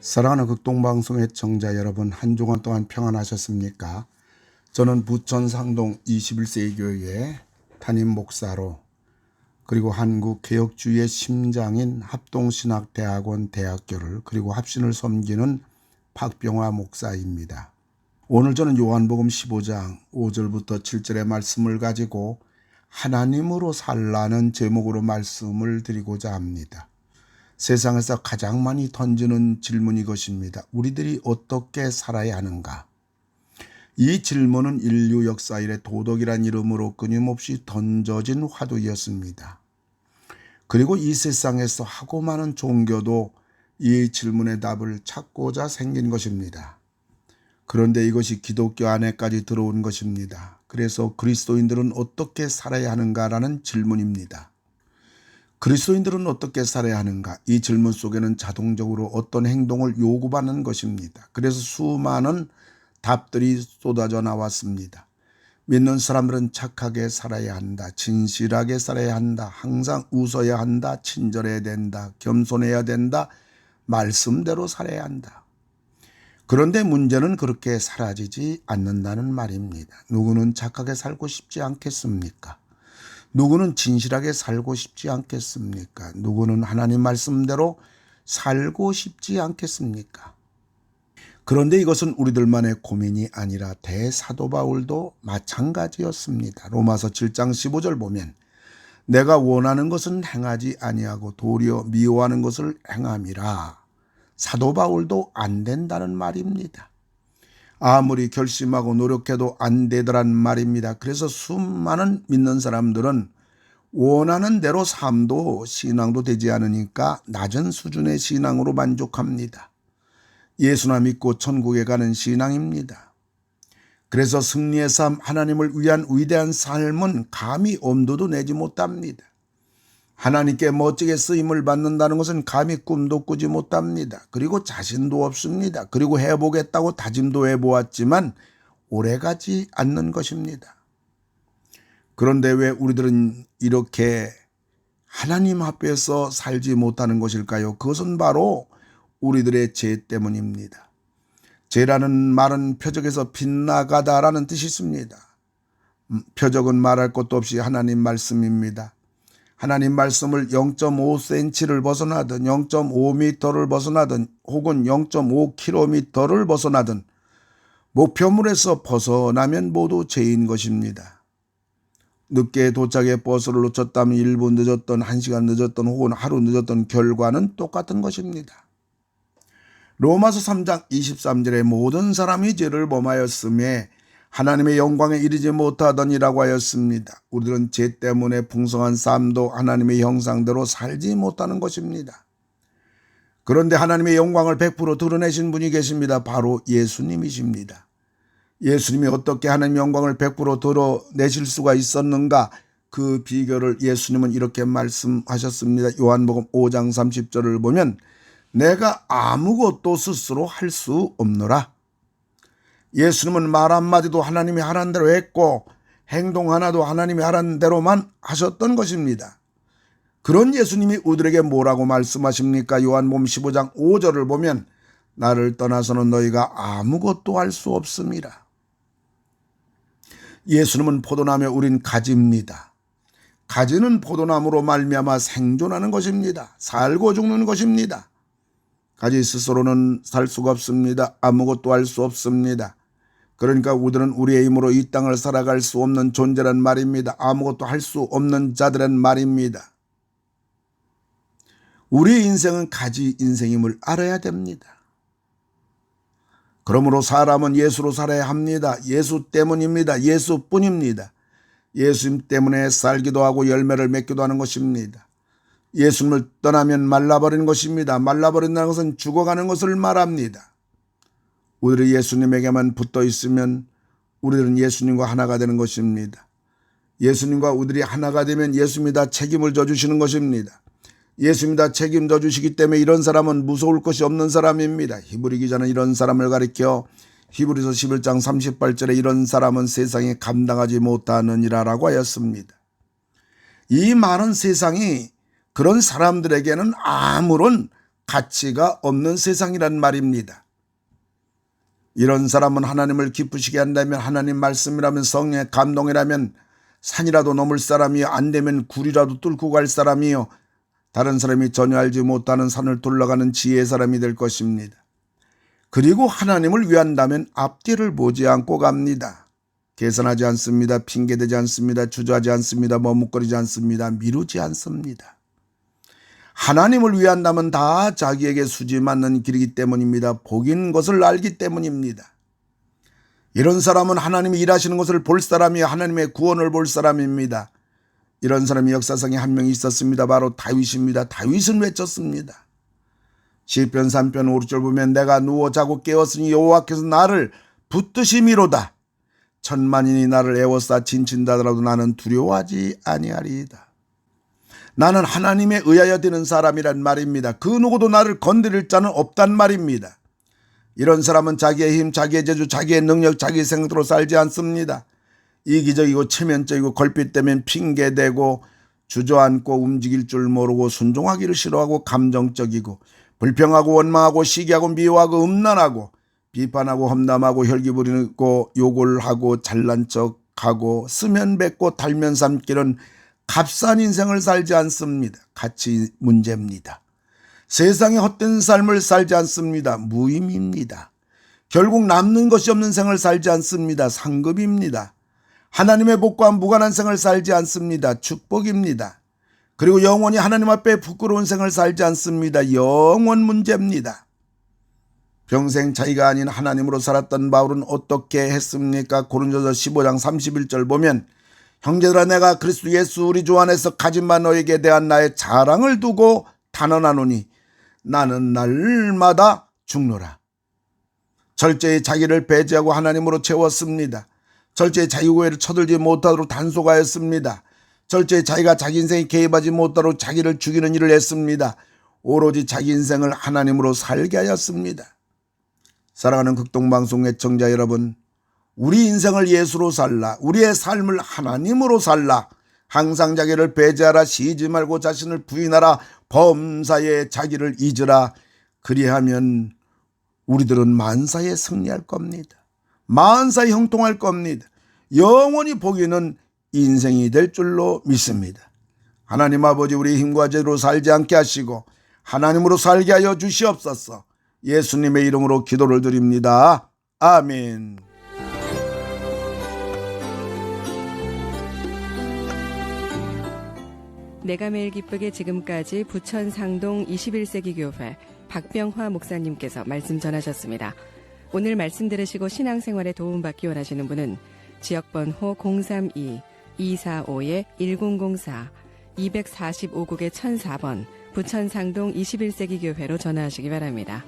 사랑하는 극동방송 애청자 여러분, 한 주간 동안 평안하셨습니까? 저는 부천 상동 21세기 교회 담임 목사로, 그리고 한국 개혁주의의 심장인 합동신학대학원 대학교를, 그리고 합신을 섬기는 박병화 목사입니다. 오늘 저는 요한복음 15장 5절부터 7절의 말씀을 가지고 하나님으로 살라는 제목으로 말씀을 드리고자 합니다. 세상에서 가장 많이 던지는 질문이 이것입니다. 우리들이 어떻게 살아야 하는가? 이 질문은 인류 역사 이래 도덕이란 이름으로 끊임없이 던져진 화두였습니다. 그리고 이 세상에서 하고 많은 종교도 이 질문의 답을 찾고자 생긴 것입니다. 그런데 이것이 기독교 안에까지 들어온 것입니다. 그래서 그리스도인들은 어떻게 살아야 하는가라는 질문입니다. 그리스도인들은 어떻게 살아야 하는가? 이 질문 속에는 자동적으로 어떤 행동을 요구받는 것입니다. 그래서 수많은 답들이 쏟아져 나왔습니다. 믿는 사람들은 착하게 살아야 한다. 진실하게 살아야 한다. 항상 웃어야 한다. 친절해야 된다. 겸손해야 된다. 말씀대로 살아야 한다. 그런데 문제는 그렇게 사라지지 않는다는 말입니다. 누구는 착하게 살고 싶지 않겠습니까? 누구는 진실하게 살고 싶지 않겠습니까? 누구는 하나님 말씀대로 살고 싶지 않겠습니까? 그런데 이것은 우리들만의 고민이 아니라 대사도 바울도 마찬가지였습니다. 로마서 7장 15절 보면 내가 원하는 것은 행하지 아니하고 도리어 미워하는 것을 행함이라. 사도 바울도 안 된다는 말입니다. 아무리 결심하고 노력해도 안 되더란 말입니다. 그래서 수많은 믿는 사람들은 원하는 대로 삶도 신앙도 되지 않으니까 낮은 수준의 신앙으로 만족합니다. 예수나 믿고 천국에 가는 신앙입니다. 그래서 승리의 삶, 하나님을 위한 위대한 삶은 감히 엄두도 내지 못합니다. 하나님께 멋지게 쓰임을 받는다는 것은 감히 꿈도 꾸지 못합니다. 그리고 자신도 없습니다. 그리고 해보겠다고 다짐도 해보았지만 오래가지 않는 것입니다. 그런데 왜 우리들은 이렇게 하나님 앞에서 살지 못하는 것일까요? 그것은 바로 우리들의 죄 때문입니다. 죄라는 말은 표적에서 빗나가다라는 뜻이 있습니다. 표적은 말할 것도 없이 하나님 말씀입니다. 하나님 말씀을 0.5cm를 벗어나든 0.5m를 벗어나든 혹은 0.5km를 벗어나든 목표물에서 벗어나면 모두 죄인 것입니다. 늦게 도착해 버스를 놓쳤다면 1분 늦었던 1시간 늦었던 혹은 하루 늦었던 결과는 똑같은 것입니다. 로마서 3장 23절에 모든 사람이 죄를 범하였음에 하나님의 영광에 이르지 못하더니라고 하였습니다. 우리들은 죄 때문에 풍성한 삶도 하나님의 형상대로 살지 못하는 것입니다. 그런데 하나님의 영광을 100% 드러내신 분이 계십니다. 바로 예수님이십니다. 예수님이 어떻게 하나님의 영광을 100% 드러내실 수가 있었는가? 그 비결을 예수님은 이렇게 말씀하셨습니다. 요한복음 5장 30절을 보면 내가 아무것도 스스로 할 수 없노라. 예수님은 말 한마디도 하나님이 하라는 대로 했고 행동 하나도 하나님이 하라는 대로만 하셨던 것입니다. 그런 예수님이 우리들에게 뭐라고 말씀하십니까? 요한복음 15장 5절을 보면 나를 떠나서는 너희가 아무것도 할 수 없음이라. 예수님은 포도나무에 우린 가지입니다. 가지는 포도나무로 말미암아 생존하는 것입니다. 살고 죽는 것입니다. 가지 스스로는 살 수가 없습니다. 아무것도 할 수 없습니다. 그러니까 우리들은 우리의 힘으로 이 땅을 살아갈 수 없는 존재란 말입니다. 아무것도 할 수 없는 자들란 말입니다. 우리의 인생은 가지 인생임을 알아야 됩니다. 그러므로 사람은 예수로 살아야 합니다. 예수 때문입니다. 예수뿐입니다. 예수님 때문에 살기도 하고 열매를 맺기도 하는 것입니다. 예수님을 떠나면 말라버리는 것입니다. 말라버린다는 것은 죽어가는 것을 말합니다. 우리들이 예수님에게만 붙어 있으면 우리들은 예수님과 하나가 되는 것입니다. 예수님과 우리들이 하나가 되면 예수님이 다 책임을 져주시는 것입니다. 예수님이 다 책임져 주시기 때문에 이런 사람은 무서울 것이 없는 사람입니다. 히브리 기자는 이런 사람을 가리켜 히브리서 11장 38절에 이런 사람은 세상에 감당하지 못하느니라라고 하였습니다. 이 많은 세상이 그런 사람들에게는 아무런 가치가 없는 세상이란 말입니다. 이런 사람은 하나님을 기쁘시게 한다면, 하나님 말씀이라면, 성령의 감동이라면 산이라도 넘을 사람이요, 안 되면 굴이라도 뚫고 갈 사람이요, 다른 사람이 전혀 알지 못하는 산을 둘러가는 지혜의 사람이 될 것입니다. 그리고 하나님을 위한다면 앞뒤를 보지 않고 갑니다. 계산하지 않습니다. 핑계대지 않습니다. 주저하지 않습니다. 머뭇거리지 않습니다. 미루지 않습니다. 하나님을 위한다면 다 자기에게 수지 맞는 길이기 때문입니다. 복인 것을 알기 때문입니다. 이런 사람은 하나님이 일하시는 것을 볼 사람이요, 하나님의 구원을 볼 사람입니다. 이런 사람이 역사상에 한 명 있었습니다. 바로 다윗입니다. 다윗은 외쳤습니다. 시편 3편 5절 보면 내가 누워 자고 깨었으니 여호와께서 나를 붙드심이로다. 천만인이 나를 애워싸 진친다더라도 나는 두려워하지 아니하리이다. 나는 하나님에 의하여 되는 사람이란 말입니다. 그 누구도 나를 건드릴 자는 없단 말입니다. 이런 사람은 자기의 힘, 자기의 재주, 자기의 능력, 자기의 생각으로 살지 않습니다. 이기적이고 체면적이고 걸핏되면 핑계대고 주저앉고 움직일 줄 모르고 순종하기를 싫어하고 감정적이고 불평하고 원망하고 시기하고 미워하고 음란하고 비판하고 험담하고 혈기 부리고 욕을 하고 잘난 척하고 쓰면 뱉고 달면 삼키는 값싼 인생을 살지 않습니다. 가치 문제입니다. 세상에 헛된 삶을 살지 않습니다. 무의미입니다. 결국 남는 것이 없는 생을 살지 않습니다. 상급입니다. 하나님의 복과 무관한 생을 살지 않습니다. 축복입니다. 그리고 영원히 하나님 앞에 부끄러운 생을 살지 않습니다. 영원 문제입니다. 평생 자기가 아닌 하나님으로 살았던 바울은 어떻게 했습니까? 고린도서 15장 31절 보면 형제들아 내가 그리스도 예수 우리 주 안에서 가진 바 너에게 대한 나의 자랑을 두고 단언하노니 나는 날마다 죽노라. 철저히 자기를 배제하고 하나님으로 채웠습니다. 철저히 자기 고해를 쳐들지 못하도록 단속하였습니다. 철저히 자기가 자기 인생에 개입하지 못하도록 자기를 죽이는 일을 했습니다. 오로지 자기 인생을 하나님으로 살게 하였습니다. 사랑하는 극동방송 애청자 여러분, 우리 인생을 예수로 살라, 우리의 삶을 하나님으로 살라, 항상 자기를 배제하라, 쉬지 말고 자신을 부인하라, 범사에 자기를 잊으라. 그리하면 우리들은 만사에 승리할 겁니다. 만사에 형통할 겁니다. 영원히 복이는 인생이 될 줄로 믿습니다. 하나님 아버지, 우리 힘과 재로 살지 않게 하시고 하나님으로 살게 하여 주시옵소서. 예수님의 이름으로 기도를 드립니다. 아멘. 내가 매일 기쁘게 지금까지 부천 상동 21세기 교회 박병화 목사님께서 말씀 전하셨습니다. 오늘 말씀 들으시고 신앙생활에 도움받기 원하시는 분은 지역번호 032-245-1004 245국의 1004번 부천 상동 21세기 교회로 전화하시기 바랍니다.